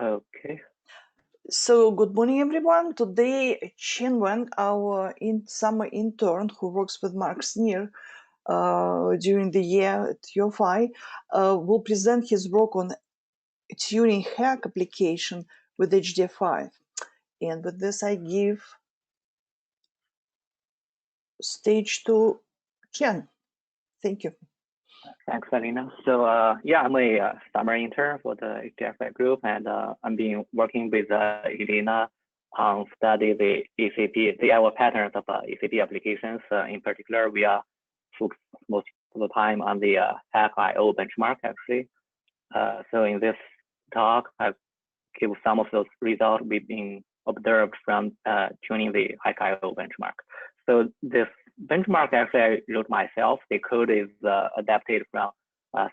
Okay. So good morning, everyone. Today, Chen Wang, our summer intern who works with Mark Sneer during the year at UFI, will present his work on tuning HACC application with HDF5. And with this, I give stage to Chen. Thank you. Thanks, Alina. So yeah, I'm a summer intern for the HDF group, and I'm been working with Elena on study the ECP, the error patterns of ECP applications. In particular, we are focused most of the time on the HACC-IO benchmark, actually. So in this talk, I've give some of those results we've been observed from tuning the HACC-IO benchmark. So this benchmark actually I wrote myself. The code is adapted from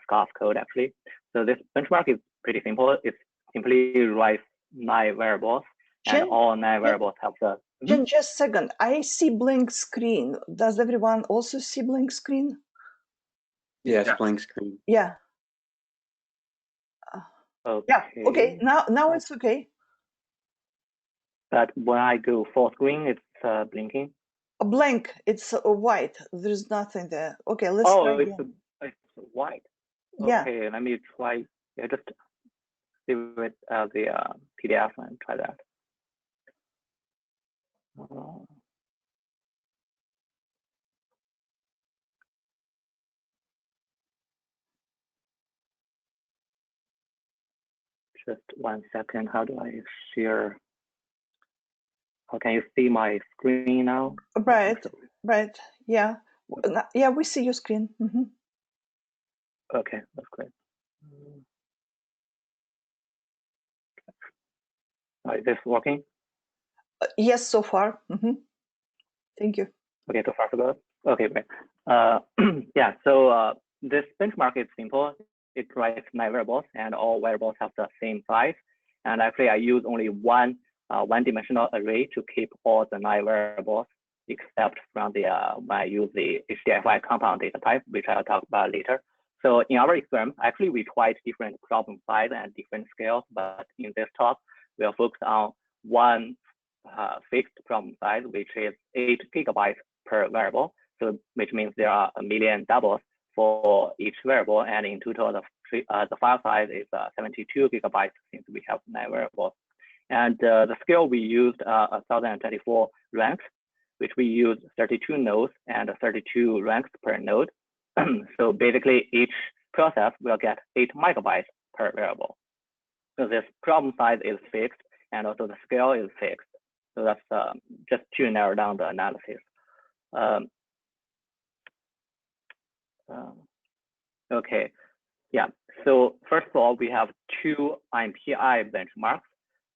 Scott's code actually. So this benchmark is pretty simple. It simply writes 9 variables, Chen, and all 9 variables have the. Chen, just a second. I see blank screen. Does everyone also see blank screen? Yes, yeah. Blank screen. Yeah. Okay. Yeah. Okay. Now it's okay. But when I go full screen, it's blinking. A blank. It's white. There's nothing there. Okay, let's try again. It's white. Yeah. Okay, let me try. Yeah, just save it as the PDF and try that. Just 1 second. How do I share? How can you see my screen now? Right. Right. Yeah. Yeah, we see your screen. Mm-hmm. Okay, that's great. Is this working? Yes, so far. Mm-hmm. Thank you. Okay, so far so good. Okay, great. Yeah, so this benchmark is simple. It writes 9 variables, and all variables have the same size. And actually, I use only one one-dimensional array to keep all the 9 variables, except from the when I use the HDF compound data type, which I'll talk about later. So in our experiment, actually, we tried different problem size and different scales, but in this talk, we'll focus on one fixed problem size, which is 8 gigabytes per variable. So which means there are 1 million doubles for each variable, and in total, the file size is 72 gigabytes since we have 9 variables. And the scale we used 1024 ranks, which we used 32 nodes and 32 ranks per node. So basically, each process will get 8 megabytes per variable. So this problem size is fixed, and also the scale is fixed. So that's just to narrow down the analysis. Okay, yeah. So first of all, we have 2 IMPI benchmarks.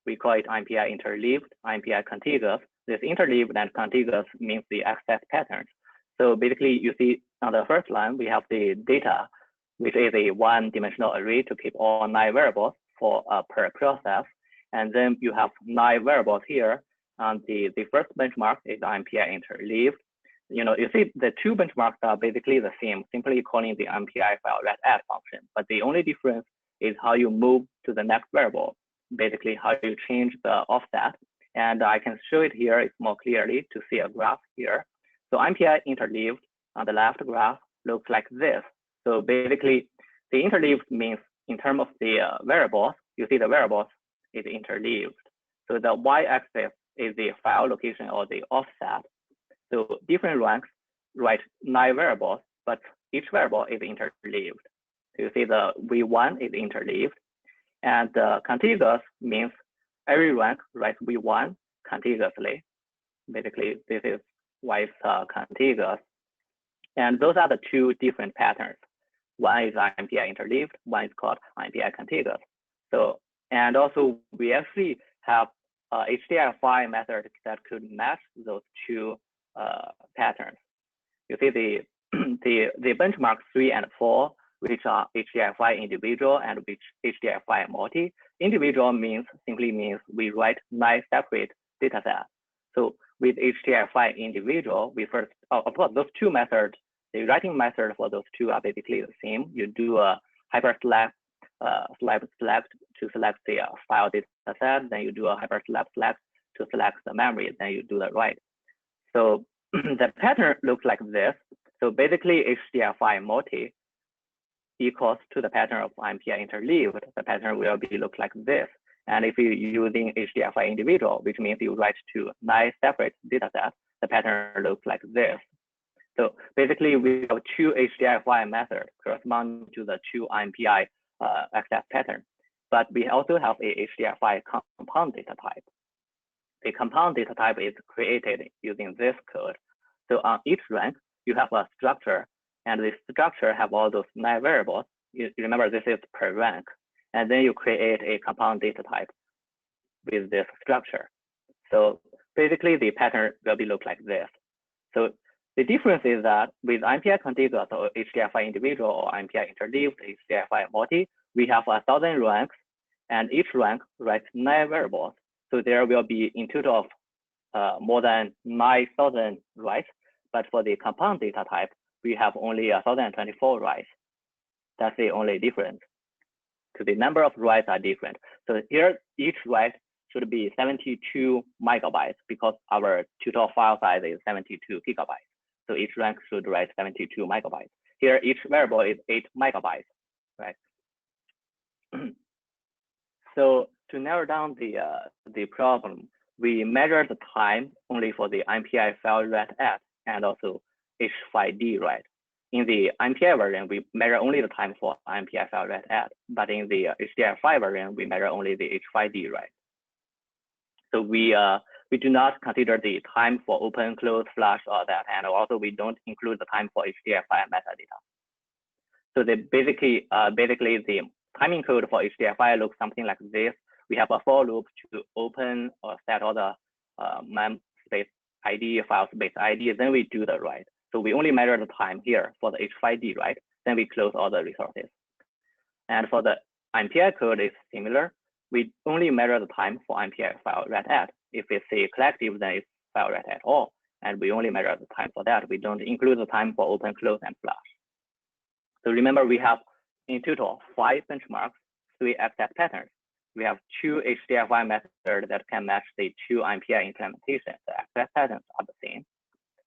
We call it IMPI interleaved, IMPI contiguous. This interleaved and contiguous means the access patterns. So basically, you see on the first line, we have the data, which is a one-dimensional array to keep all 9 variables for per process. And then you have 9 variables here. And the first benchmark is IMPI interleaved. You see the 2 benchmarks are basically the same, simply calling the IMPI file readd function. But the only difference is how you move to the next variable, basically how you change the offset. And I can show it here. It's more clearly to see a graph here. So IMPI interleaved on the left graph looks like this. So basically, the interleaved means in terms of the variables, you see the variables is interleaved. So the y-axis is the file location or the offset. So different ranks write 9 variables, but each variable is interleaved. So you see the V1 is interleaved. And contiguous means every rank writes V1 contiguously. Basically, this is why it's contiguous. And those are the 2 different patterns. One is IMPI interleaved, one is called IMPI contiguous. So, and also we actually have HDF method that could match those 2 patterns. You see the benchmark 3 and 4, which are HDF individual and which HDF multi. Individual simply means we write 9 separate data sets. So with HDF individual, we first, of course, those 2 methods, the writing method for those 2 are basically the same. You do a hyperselect select to select the file data set, then you do a hyperselect select to select the memory, then you do the write. So the pattern looks like this. So basically HDFI multi equals to the pattern of IMPI interleaved. The pattern will be look like this. And if you're using HDFI individual, which means you write to 9 separate data sets, the pattern looks like this. So basically we have 2 HDFI methods corresponding to the 2 IMPI access pattern. But we also have a HDFI compound data type. The compound data type is created using this code. So on each rank, you have a structure, and the structure have all those 9 variables. You remember this is per rank. And then you create a compound data type with this structure. So basically the pattern will be look like this. So the difference is that with IMPI contiguous or HDFI individual or IMPI interleaved HDFI multi, we have 1,000 ranks, and each rank writes 9 variables. So there will be in total of more than 9,000 writes. But for the compound data type, we have only 1,024 writes. That's the only difference. So the number of writes are different. So here, each write should be 72 megabytes because our total file size is 72 gigabytes. So each rank should write 72 megabytes. Here, each variable is 8 megabytes, right? So to narrow down the problem, we measure the time only for the IMPI file write at and also H5D write. In the IMPI version, we measure only the time for IMPI file write at, but in the HDF5 version, we measure only the H5D write. So we do not consider the time for open, close, flush, or that, and also we don't include the time for HDF5 metadata. So basically the timing code for HDFI looks something like this. We have a for loop to open or set all the mem space ID, file space ID, then we do the write. So we only measure the time here for the H5D, right? Then we close all the resources. And for the IMPI code is similar. We only measure the time for IMPI file write at. If it's a collective, then it's file write at all. And we only measure the time for that. We don't include the time for open, close, and flush. So remember, we have in total 5 benchmarks, 3 access patterns. We have 2 HDFI methods that can match the 2 IMPI implementations. The access patterns are the same.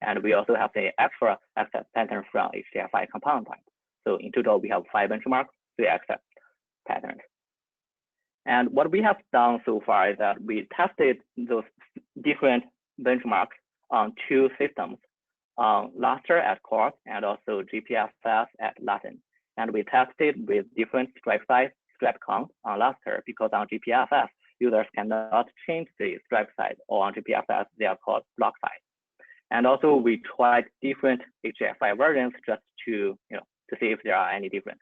And we also have the extra access pattern from HDFI compound type. So in total, we have 5 benchmarks, 3 access patterns. And what we have done so far is that we tested those different benchmarks on 2 systems, on Lustre at Quark and also GPFS at Latin. And we tested with different stripe size, stripe count on Lustre, because on GPFS, users cannot change the stripe size, or on GPFS, they are called block size. And also we tried different HDFI versions just to see if there are any different.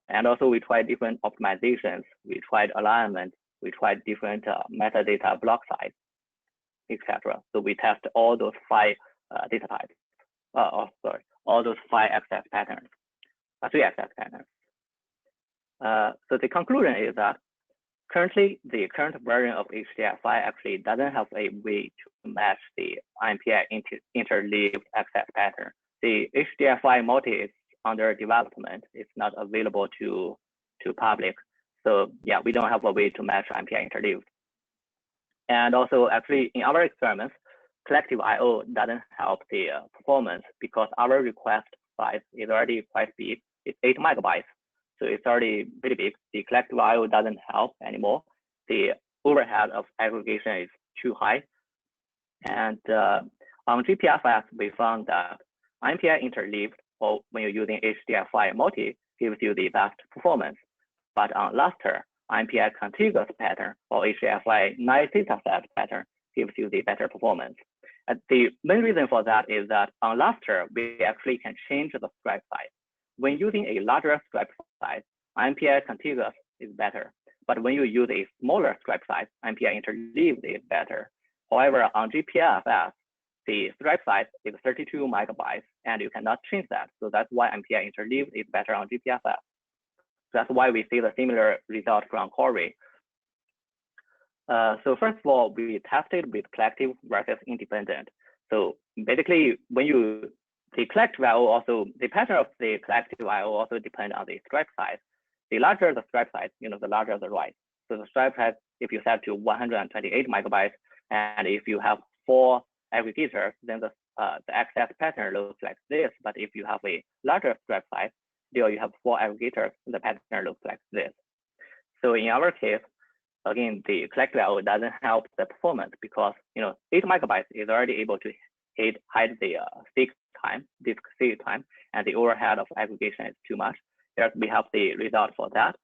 And also we tried different optimizations. We tried alignment. We tried different metadata block size, etc. So we test all those 5 data types. All those 5 access patterns, 3 access patterns. So the conclusion is that currently, the current version of HDFI actually doesn't have a way to match the IMPI interleaved access pattern. The HDFI multi is under development. It's not available to public. So yeah, we don't have a way to match IMPI interleaved. And also, actually, in our experiments, collective I/O doesn't help the performance because our request size is already quite big. It's 8 megabytes. So it's already pretty big. The collective I/O doesn't help anymore. The overhead of aggregation is too high. And on GPFS, we found that IMPI interleaved, or when you're using HDFI multi, gives you the best performance. But on Lustre, IMPI contiguous pattern or HDFI 9 data set pattern gives you the better performance. And the main reason for that is that on Lustre, we actually can change the stripe size. When using a larger stripe size, IMPI contiguous is better. But when you use a smaller stripe size, IMPI interleaved is better. However, on GPFS, the stripe size is 32 megabytes, and you cannot change that. So that's why IMPI interleaved is better on GPFS. That's why we see the similar result from Corey. So first of all, we tested with collective versus independent. So basically, when the collective I/O also, the pattern of the collective I/O also depend on the stripe size. the larger the stripe size, the larger the write. So the stripe size, if you set to 128 megabytes, and if you have 4 aggregators, then the access pattern looks like this. But if you have a larger stripe size, still you have 4 aggregators, the pattern looks like this. So in our case, again, the collective I/O doesn't help the performance because 8 megabytes is already able to hide the disk seek time, and the overhead of aggregation is too much. Here we have the result for that.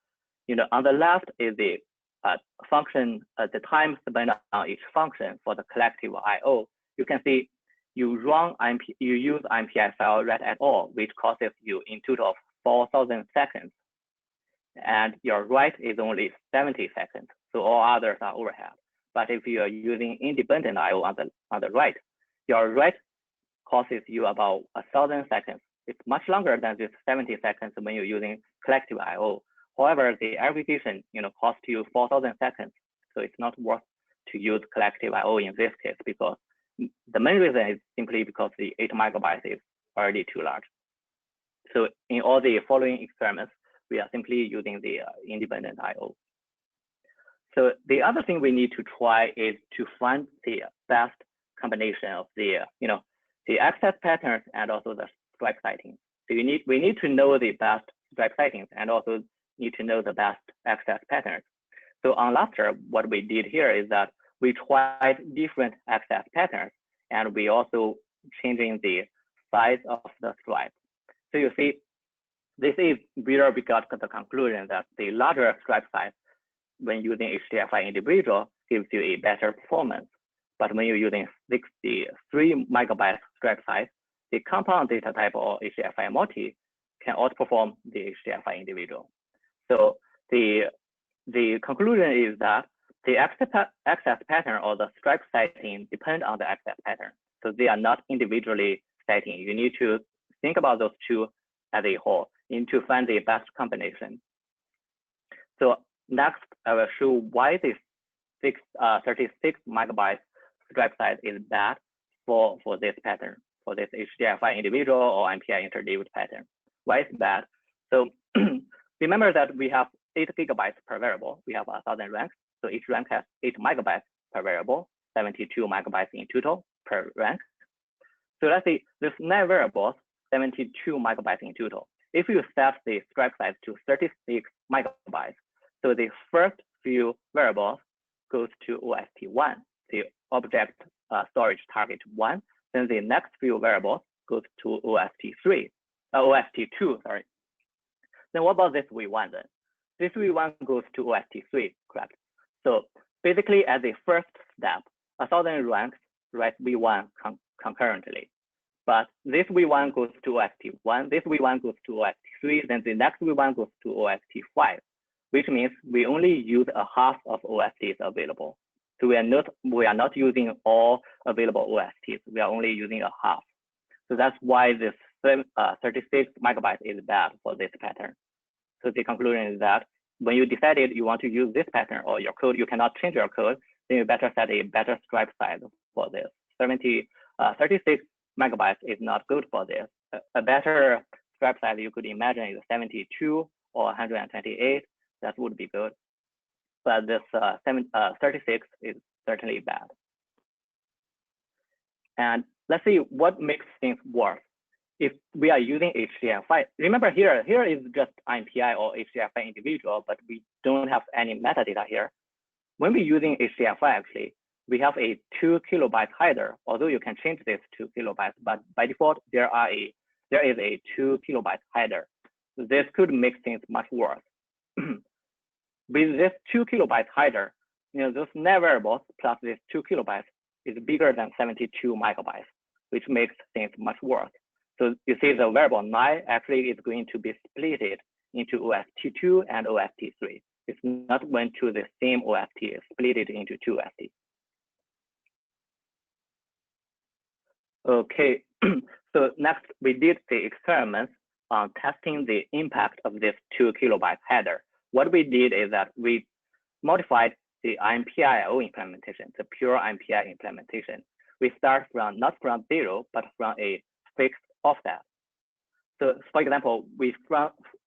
On the left is the function, the time spent on each function for the collective I/O. You can see you use IMPI file write at all, which costs you in total of 4,000 seconds. And your write is only 70 seconds. So all others are overhead. But if you are using independent I/O on the write, your write costs you about 1,000 seconds. It's much longer than this 70 seconds when you're using collective I/O. However, the aggregation, costs you 4,000 seconds. So it's not worth to use collective I/O in this case because the main reason is simply because the 8 megabytes is already too large. So in all the following experiments, we are simply using the independent I/O. So the other thing we need to try is to find the best combination of the access patterns and also the stripe sightings. So we need to know the best stripe sightings and also need to know the best access patterns. So on Lustre, what we did here is that we tried different access patterns and we also changing the size of the stripe. So you see, this is where we got the conclusion that the larger stripe size when using HDFI individual gives you a better performance. But when you're using 63 megabyte stripe size, the compound data type or HDFI multi can outperform the HDFI individual. So the conclusion is that the access pattern or the stripe sighting depend on the access pattern. So they are not individually sighting. You need to think about those two as a whole. You need to find the best combination. So next, I will show why this 36 megabyte stripe size is bad for this pattern, for this HDFI individual or IMPI interleaved pattern. Why it's bad? So remember that we have 8 gigabytes per variable. We have 1,000 ranks. So each rank has 8 megabytes per variable, 72 megabytes in total per rank. So let's say there's 9 variables, 72 megabytes in total. If you set the stripe size to 36 megabytes, so the first few variables goes to OST1, the object storage target 1. Then the next few variables goes to OST2, sorry. Then what about this V1 then? This V1 goes to OST3, correct? So basically, as a first step, 1,000 ranks write V1 concurrently. But this V1 goes to OST1, this V1 goes to OST3, then the next V1 goes to OST5, which means we only use a half of OSTs available. So we are not using all available OSTs. We are only using a half. So that's why this 36 megabytes is bad for this pattern. So the conclusion is that when you decided you want to use this pattern or your code, you cannot change your code, then you better set a better stripe size for this. 36 megabytes is not good for this. A better stripe size you could imagine is 72 or 128. That would be good. But this 36 is certainly bad. And let's see what makes things worse. If we are using HDFI, remember here is just IMPI or HDFI individual, but we don't have any metadata here. When we're using HDFI, actually, we have a 2 kilobyte header, although you can change this to kilobytes, but by default, there is a 2 kilobyte header. This could make things much worse. With this 2 kilobyte header, those 9 variables plus this 2 kilobytes is bigger than 72 megabytes, which makes things much worse. So you see the variable 9 actually is going to be splitted into OST2 and OST3. It's not went to the same OST, it's split it into 2 OST. Okay, so next we did the experiments on testing the impact of this 2 kilobyte header. What we did is that we modified the IMPI/I/O implementation, the pure IMPI implementation. We start from not from 0, but from a fixed offset. So for example, we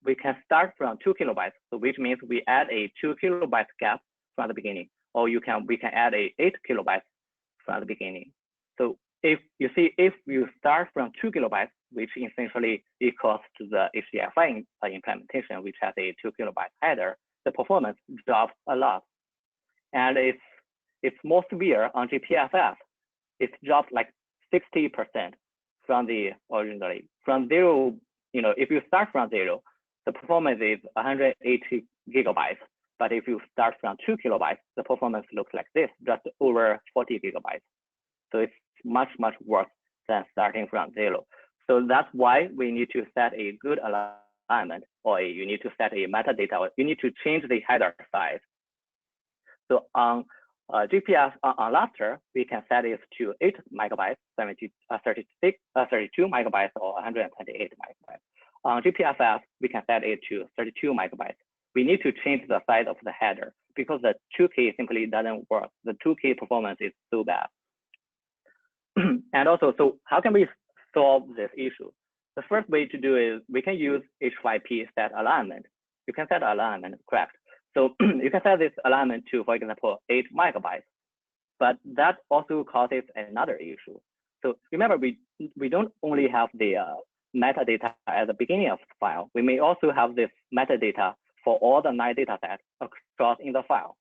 we can start from 2 kilobytes, so which means we add a 2 kilobyte gap from the beginning, or we can add a 8 kilobytes from the beginning. So if you start from 2 kilobytes, which essentially equals to the HDFI implementation, which has a 2 kilobyte header, the performance drops a lot. And it's more severe on GPFS. It dropped like 60% from the originally. From zero, if you start from zero, the performance is 180 gigabytes. But if you start from 2 kilobytes, the performance looks like this, just over 40 gigabytes. So it's much, much worse than starting from zero. So that's why we need to set a good alignment, or you need to set a metadata, or you need to change the header size. So on GPS on Lustre, we can set it to 8 megabytes, 32 megabytes, or 128 megabytes. On GPFS, we can set it to 32 megabytes. We need to change the size of the header because the 2K simply doesn't work. The 2K performance is so bad. And also, so how can we solve this issue? The first way to do is we can use H5P set alignment. You can set alignment correct. So you can set this alignment to, for example, 8 megabytes, but that also causes another issue. So remember, we don't only have the metadata at the beginning of the file. We may also have this metadata for all the 9 data sets across in the file,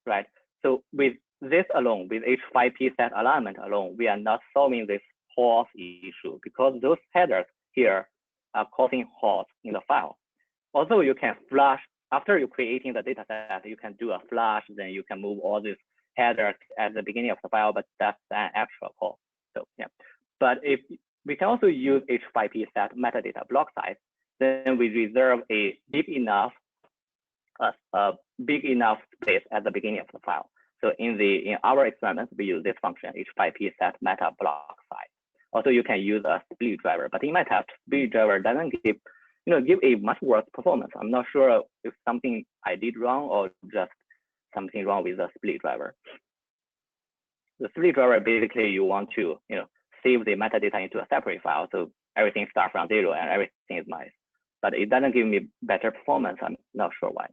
right? So with this alone, with H5P set alignment alone, we are not solving this holes issue because those headers here are causing holes in the file. Also, you can flush, after you're creating the data set, you can do a flush, then you can move all these headers at the beginning of the file, but that's an extra call. So yeah, but if we can also use H5P set metadata block size, then we reserve a big enough space at the beginning of the file. So in our experiments, we use this function H5P set meta block size. Also, you can use a split driver, but in my test, split driver doesn't give a much worse performance. I'm not sure if something I did wrong or just something wrong with the split driver. The split driver, basically you want to save the metadata into a separate file, so everything starts from zero and everything is nice. But it doesn't give me better performance. I'm not sure why.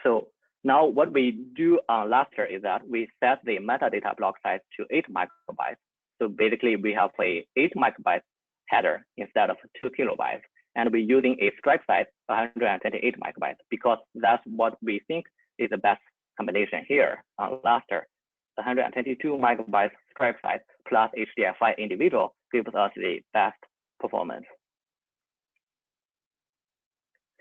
So now what we do on Lustre is that we set the metadata block size to 8 megabytes. So basically we have a 8 megabyte header instead of 2 kilobytes, and we're using a stripe size 128 megabytes because that's what we think is the best combination here on Lustre. 122 megabytes stripe size plus HDFI individual gives us the best performance.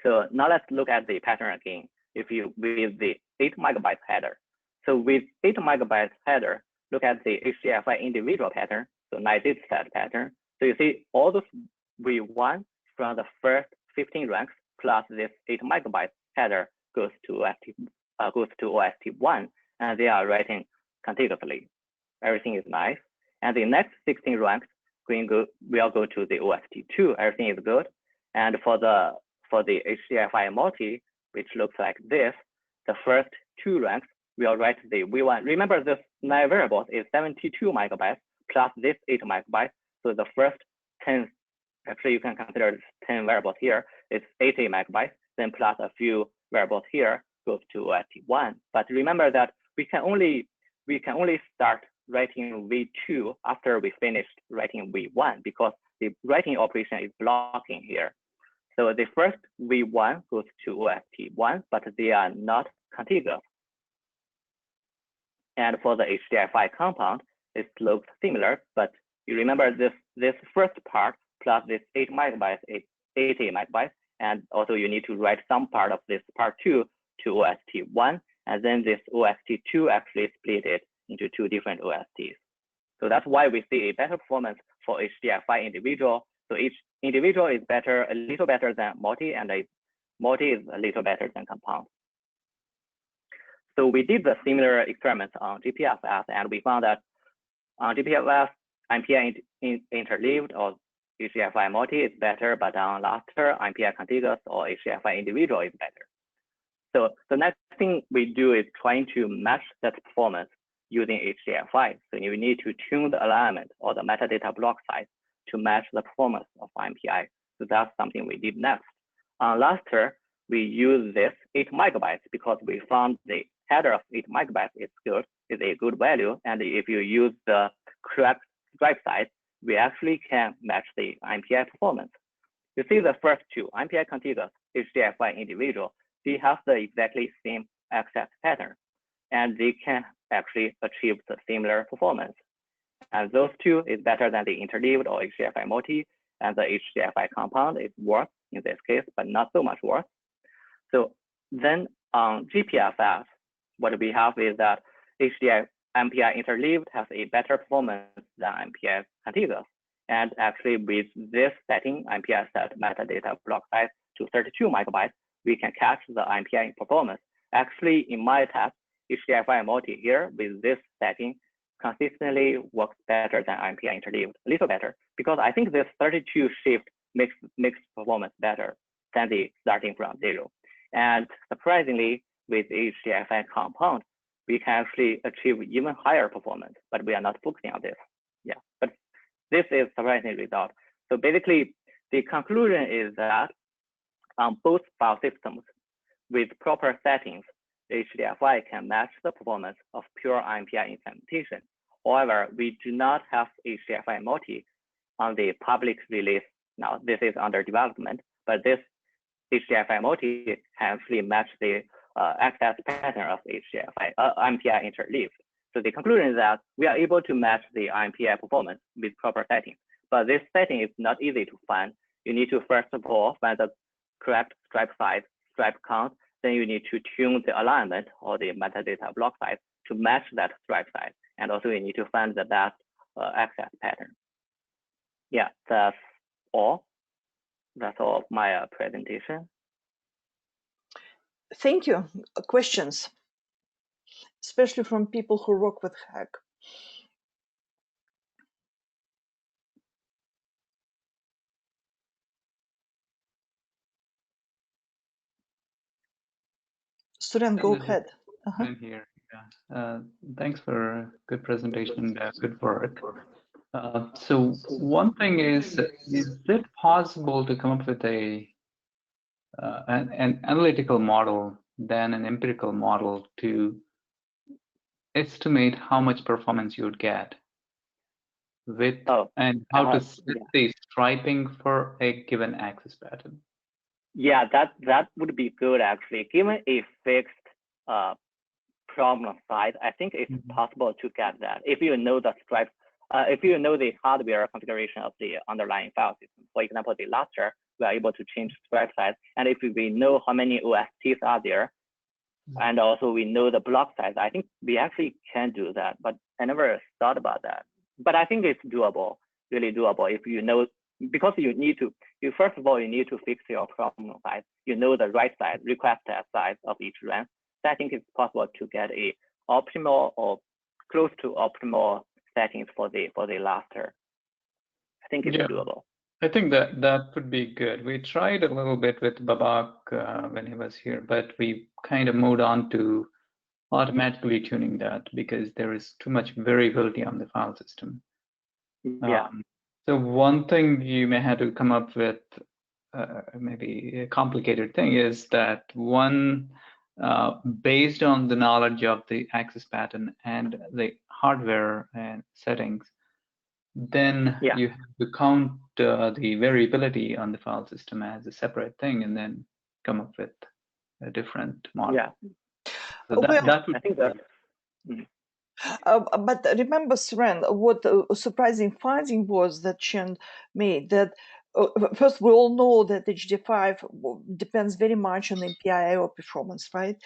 So now let's look at the pattern again. If you with the 8 megabytes header. So with 8 megabytes header, look at the HDFI individual pattern, so 9 data set pattern. So you see all those V1 from the first 15 ranks plus this 8 megabytes header goes to OST1, and they are writing contiguously. Everything is nice. And the next 16 ranks will go to the OST2. Everything is good. And for the HDFI multi, which looks like this, the first 2 ranks will write the V1. Remember, this 9 variables is 72 megabytes plus this 8 megabytes. So the first 10, actually you can consider 10 variables here, it's 80 megabytes, then plus a few variables here goes to OST1. But remember that we can only start writing V2 after we finished writing V1 because the writing operation is blocking here. So the first V1 goes to OST1, but they are not contiguous. And for the HDFI compound, it looks similar, but you remember this first part plus this 8 megabytes is 80 megabytes, and also you need to write some part of this part 2 to OST1, and then this OST2 actually split it into 2 different OSTs. So that's why we see a better performance for HDFI individual. So each individual is a little better than multi, and a multi is a little better than compound. So we did the similar experiments on GPFS, and we found that on GPFS, MPI interleaved or HDFI multi is better, but on Lustre, MPI contiguous or HDFI individual is better. So the next thing we do is trying to match that performance using HDFI. So you need to tune the alignment or the metadata block size to match the performance of MPI. So that's something we did next. On Lustre, we use this 8 megabytes because we found the header of 8 megabytes is a good value. And if you use the correct stripe size, we actually can match the MPI performance. You see the first two, MPI contiguous, HDFI individual, they have the exactly same access pattern, and they can actually achieve the similar performance. And those two is better than the interleaved or HDFI multi, and the HDFI compound is worse in this case, but not so much worse. So then on GPFS, what we have is that HDFI MPI interleaved has a better performance than MPI contiguous. And actually with this setting, MPI set metadata block size to 32 megabytes, we can catch the MPI performance. Actually, in my test, HDFI multi here with this setting consistently works better than MPI interleaved, a little better, because I think this 32 shift makes performance better than the starting from 0. And surprisingly, with HDFI compound, we can actually achieve even higher performance, but we are not focusing on this. Yeah, but this is surprising result. So basically, the conclusion is that on both file systems with proper settings, HDFI can match the performance of pure MPI implementation. However, we do not have HDFI multi on the public release. Now, this is under development, but this HDFI multi can actually match the access pattern of MPI interleaved. So the conclusion is that we are able to match the MPI performance with proper settings, but this setting is not easy to find. You need to first of all find the correct stripe size, stripe count, then you need to tune the alignment or the metadata block size to match that stripe size. And also you need to find the best access pattern. Yeah, that's all. That's all of my presentation. Thank you. Questions, especially from people who work with HACC. Student, go ahead. I'm here. Yeah. Thanks for a good presentation. Good work. So one thing is it possible to come up with an analytical model than an empirical model to estimate how much performance you would get with and how to set the striping for a given access pattern? Yeah, that would be good actually. Given a fixed problem size, I think it's possible to get that if you know the stripes. If you know the hardware configuration of the underlying file system, for example, the Lustre, we are able to change stripe size. And if we know how many OSTs are there, and also we know the block size, I think we actually can do that. But I never thought about that. But I think it's doable, really doable. If you know, because you need to, first of all, you need to fix your problem size. You know the right size, request size of each run. So I think it's possible to get a optimal or close to optimal settings for the Lustre. I think it's doable. I think that would be good. We tried a little bit with Babak when he was here, but we kind of moved on to automatically tuning that because there is too much variability on the file system. Yeah. So one thing you may have to come up with, maybe a complicated thing, is that one, based on the knowledge of the access pattern and the hardware and settings, then you have to count the variability on the file system as a separate thing and then come up with a different model. Yeah. So that would, I think that. But remember, Sren, what a surprising finding was that Chen made, that first, we all know that HDF5 depends very much on MPI-IO performance, right?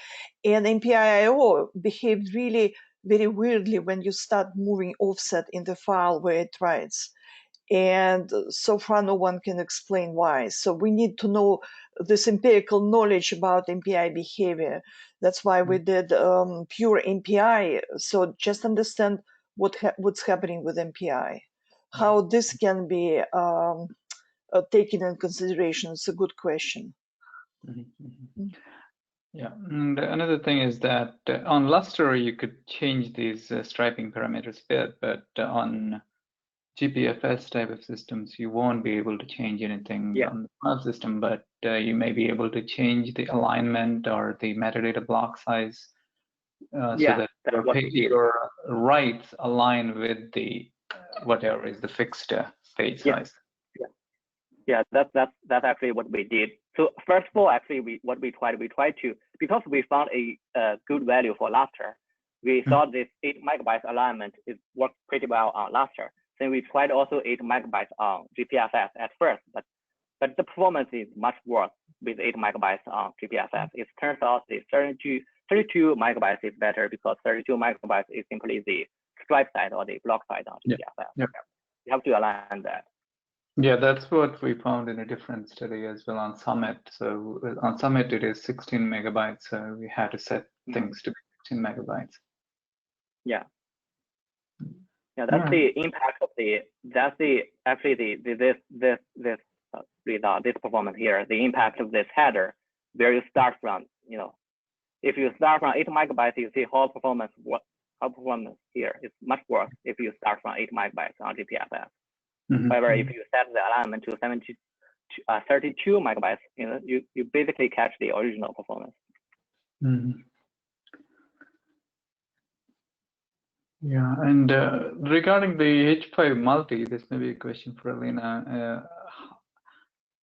And MPI-IO behaved really very weirdly when you start moving offset in the file where it writes. And so far, no one can explain why. So we need to know this empirical knowledge about MPI behavior. That's why we did pure MPI. So just understand what's happening with MPI, how this can be taken in consideration. It's a good question. Yeah, and another thing is that on Lustre you could change these striping parameters a bit, but on GPFS type of systems, you won't be able to change anything Yeah. on the file system, but you may be able to change the alignment or the metadata block size so that that's what we did. your writes align with the whatever is the fixed page size. Yeah, that's actually what we did. So first of all, actually, we tried to, because we found a good value for Lustre, we thought this 8 megabytes alignment worked pretty well on Lustre. Then we tried also 8 megabytes on GPFS at first, but the performance is much worse with 8 megabytes on GPFS. It turns out the 32 megabytes is better because 32 megabytes is simply the stripe side or the block side on GPFS. Yeah. You have to align that. Yeah, that's what we found in a different study as well on Summit. So on Summit, it is 16 megabytes. So we had to set things to be 16 megabytes. Yeah. Yeah, that's the impact of this performance here. The impact of this header, where you start from, if you start from 8 megabytes, you see how performance here is much worse if you start from 8 megabytes on GPFS. However, if you set the alignment to 32 megabytes, you basically catch the original performance. Yeah, and regarding the H5 multi, this may be a question for Alina.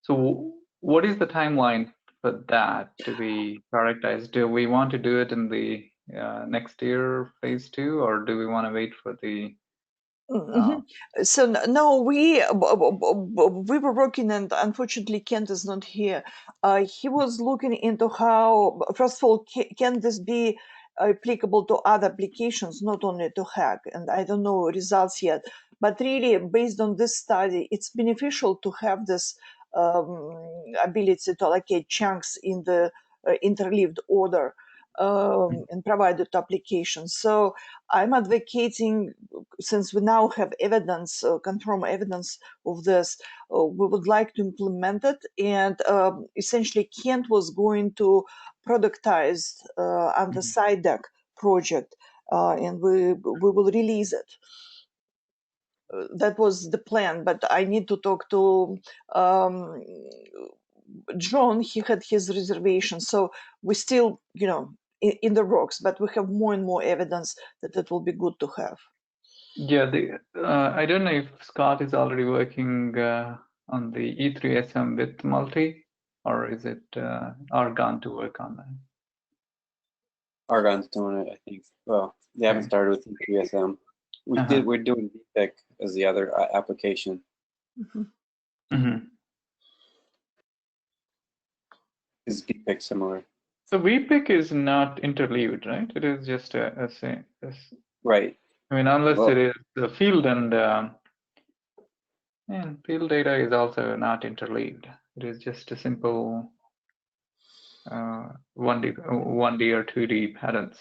So what is the timeline for that to be prioritized? Do we want to do it in the next year phase 2, or do we want to wait for the So no, we were working, and unfortunately Kent is not here. He was looking into how, first of all, can this be applicable to other applications, not only to HACC, and I don't know results yet, but really based on this study, it's beneficial to have this ability to allocate chunks in the interleaved order and provided applications. So I'm advocating, since we now have evidence, confirmed evidence of this, we would like to implement it. And essentially, Kent was going to productize under SciDeck project, and we will release it. That was the plan, but I need to talk to John. He had his reservation, so we still, in the works, but we have more and more evidence that it will be good to have. Yeah, I don't know if Scott is already working on the E3SM with multi, or is it Argonne to work on that? Argonne's doing it, I think. Well, they haven't started with E3SM. We're doing VPIC as the other application. Is VPIC similar? So VPIC is not interleaved, right? It is just a right. I mean, unless it is the field, and field data is also not interleaved. It is just a simple 1D or 2D patterns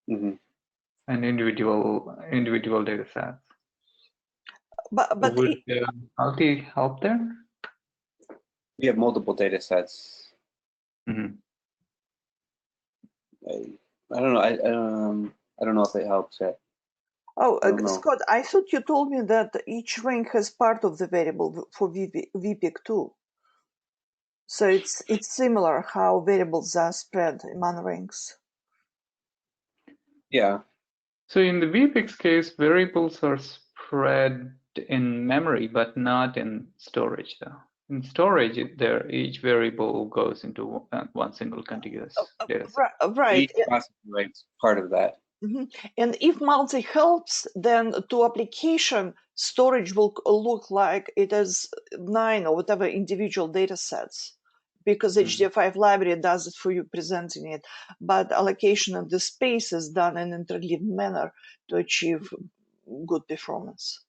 and individual data sets. But would multi help there? We have multiple data sets. I don't know. I don't know if it helps yet. Oh, Scott, I thought you told me that each rank has part of the variable for VPIC too. So it's similar how variables are spread among ranks. Yeah. So in the VPIC's case, variables are spread in memory, but not in storage, though. In storage, each variable goes into one single contiguous data set. Right. Each processing rate's part of that. And if multi helps, then to application, storage will look like it has 9 or whatever individual data sets, because HDF5 library does it for you, presenting it. But allocation of the space is done in an interleaved manner to achieve good performance.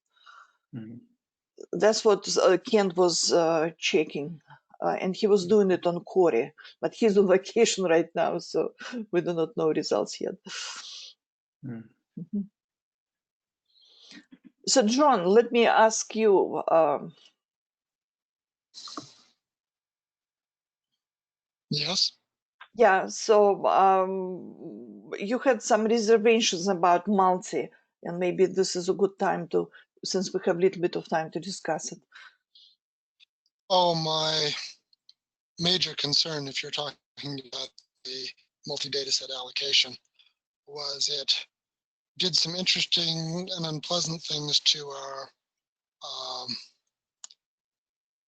That's what Kent was checking. And he was doing it on Core, but he's on vacation right now, so we do not know results yet. So, John, let me ask you. Yes. Yeah, so you had some reservations about multi, and maybe this is a good time to since we have a little bit of time to discuss it. Oh, my major concern, if you're talking about the multi-data set allocation, was it did some interesting and unpleasant things to our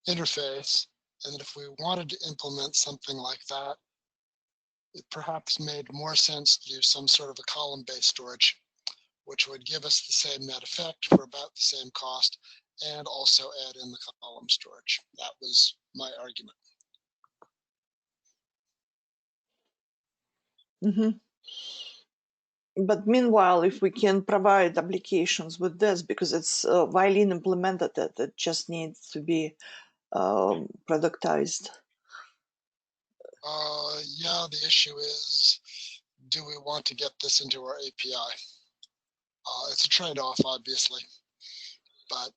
interface, and that if we wanted to implement something like that, it perhaps made more sense to do some sort of a column-based storage, which would give us the same net effect for about the same cost, and also add in the column storage. That was my argument. But meanwhile, if we can provide applications with this, because it's Violin implemented it just needs to be productized. Yeah, the issue is, do we want to get this into our API? It's a trade-off, obviously, but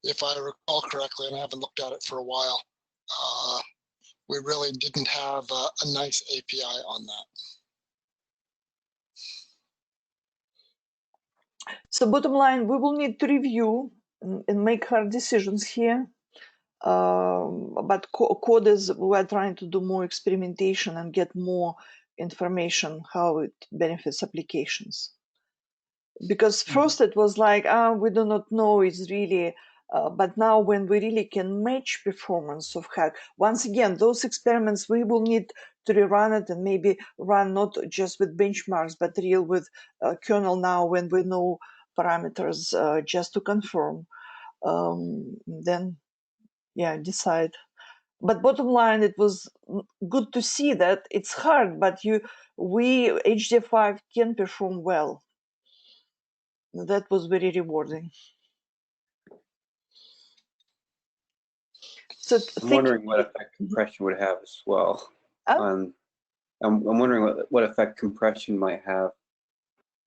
if I recall correctly, and I haven't looked at it for a while, we really didn't have a nice API on that. So bottom line, we will need to review and make hard decisions here. But code is, we're trying to do more experimentation and get more information how it benefits applications. Because first it was like, we do not know, it's really, but now when we really can match performance of HACC, once again, those experiments, we will need to rerun it and maybe run not just with benchmarks, but real with kernel now when we know parameters just to confirm. Then, yeah, decide. But bottom line, it was good to see that it's hard, but we HDF5 can perform well. That was very rewarding. So I'm wondering what effect compression would have as well. Oh? I'm wondering what effect compression might have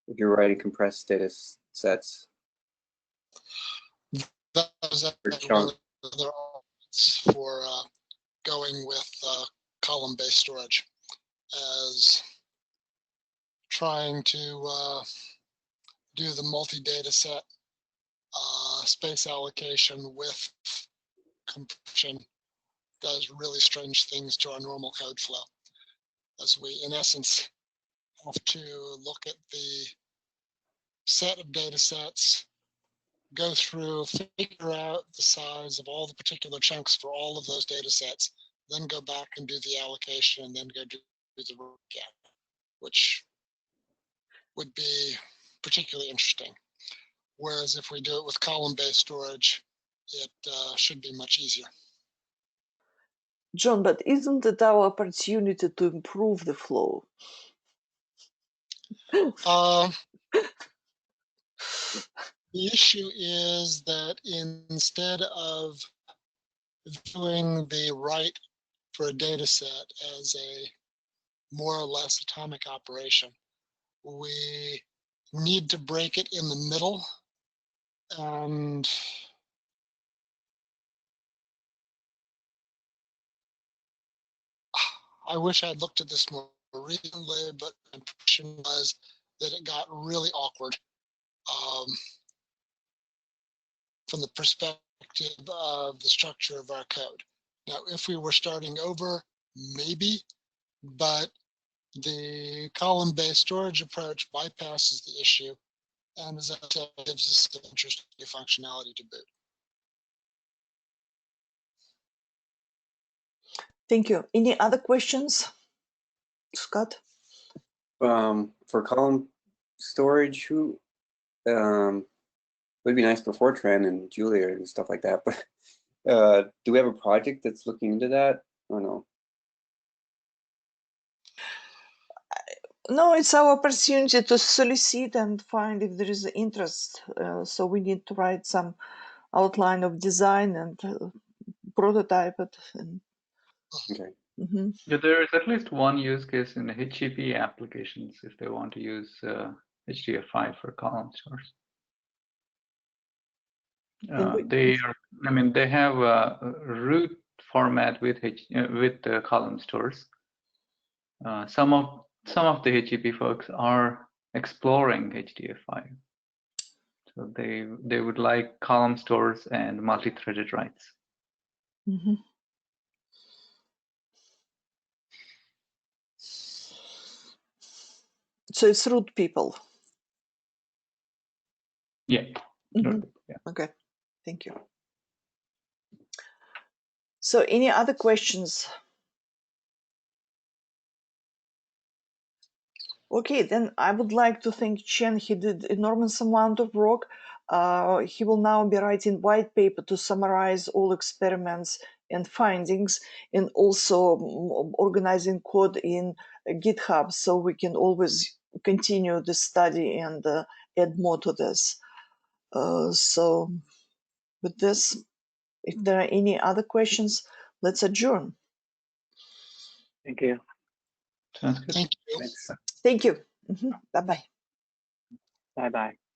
if you're writing compressed data sets. That was actually one of the other arguments for going with column-based storage, as trying to do the multi-data set space allocation with compression does really strange things to our normal code flow, as we, in essence, have to look at the set of data sets, go through, figure out the size of all the particular chunks for all of those data sets, then go back and do the allocation, and then go do the recap, which would be particularly interesting. Whereas if we do it with column-based storage, it should be much easier. John, but isn't it our opportunity to improve the flow? The issue is that instead of viewing the write for a data set as a more or less atomic operation, we need to break it in the middle, and I wish I'd looked at this more recently, but my impression was that it got really awkward from the perspective of the structure of our code. Now, if we were starting over, maybe, but the column-based storage approach bypasses the issue, and as I said, gives us some interesting functionality to boot. Thank you. Any other questions, Scott? For column storage, who would be nice for Fortran and Julia and stuff like that, but do we have a project that's looking into that or no? No, it's our opportunity to solicit and find if there is interest. So we need to write some outline of design and prototype it. And, okay. Yeah, there is at least one use case in HEP applications if they want to use HDF5 for column stores. They have a root format with column stores. Some of the HEP folks are exploring HDF5. So they would like column stores and multi-threaded writes. Mm-hmm. So it's root people. Yeah. Mm-hmm. Yeah. Okay, thank you. So any other questions? Okay, then I would like to thank Chen. He did enormous amount of work. He will now be writing white paper to summarize all experiments and findings, and also organizing code in GitHub so we can always continue the study and add more to this. So with this, if there are any other questions, let's adjourn. Thank you. Sounds good. Thank you. Thanks. Thank you. Bye-bye. Bye-bye.